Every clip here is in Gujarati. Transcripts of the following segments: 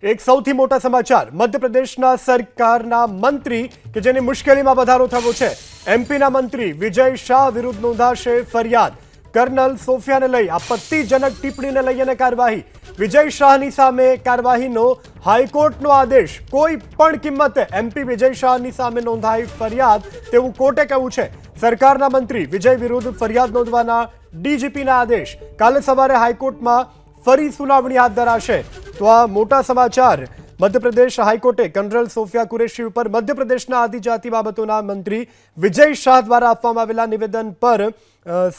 એક સૌથી મોટા સમાચાર મધ્યપ્રદેશના સરકારના મંત્રી કે જેની મુશ્કેલીમાં વધારો થયો છે। એમપીના મંત્રી વિજય શાહ વિરુદ્ધ નોંધાશે ફરિયાદ। કર્નલ સોફિયાને લઈ આપત્તિજનક ટિપ્પણીને લઈને કાર્યવાહી। વિજય શાહની સામે કાર્યવાહીનો હાઈકોર્ટનો આદેશ। કોઈ પણ કિંમતે એમપી વિજય શાહની સામે નોંધાઈ ફરિયાદ તેવું કોર્ટે કહ્યું છે। સરકારના મંત્રી વિજય વિરુદ્ધ ફરિયાદ નોંધવાના ડીજીપીના આદેશ। કાલે સવારે હાઈકોર્ટમાં ફરી સુનાવણી હાથ ધરાશે। तो आ मोटा समाचार मध्यप्रदेश हाईकोर्टे कर्नल सोफिया कुरैशी पर मध्यप्रदेशना आदिजाति बाबतोना मंत्री विजय शाह द्वारा आपवामां आवेला निवेदन पर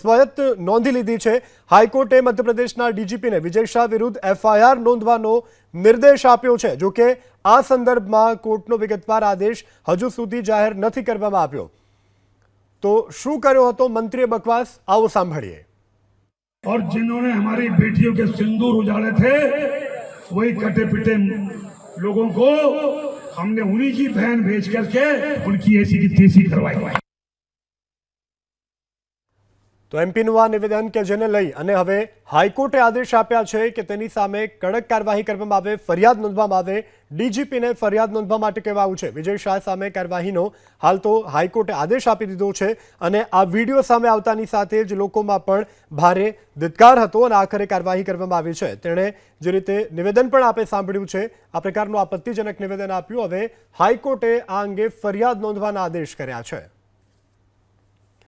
स्वायत्त नोंधी लीधी छे। हाईकोर्टे मध्यप्रदेशना डीजीपीने विजय शाह विरुद्ध एफआईआर नोंधवानो निर्देश आप्यो छे। जो कि आ संदर्भमां कोर्टनो विगतवार आदेश हजू सुधी जाहेर नथी करवामां आव्यो। तो शुं कर्यो हतो मंत्रीए बकवास, आवो सांभळीए। और जिन्होंने हमारी बेटियों के सिंदूर उजाड़े थे वही कटे पिटे लोगों को हमने उन्हीं की बहन भेज करके उनकी ऐसी की तैसी करवाई। तो एमपीનું આ નિવેદન કે જેને લઈ અને હવે હાઈકોર્ટે આદેશ આપ્યા છે કે તેની સામે કડક કાર્યવાહી કરવામાં આવે, ફરિયાદ નોંધવામાં આવે। ડીજીપીને ફરિયાદ નોંધવા માટે કહેવાયું છે। વિજય શાહ સામે કાર્યવાહીનો હાલ તો હાઈકોર્ટે આદેશ આપી દીધો છે અને આ વિડીયો સામે આવતાની સાથે જ લોકોમાં પણ ભારે ધિક્કાર હતો અને આખરે કાર્યવાહી કરવામાં આવી છે। તેણે જે રીતે નિવેદન પણ આપે સાંભળ્યું છે, આ પ્રકારનું આપત્તિજનક નિવેદન આપ્યું। હવે હાઈકોર્ટે આ અંગે ફરિયાદ નોંધવાના આદેશ કર્યા છે।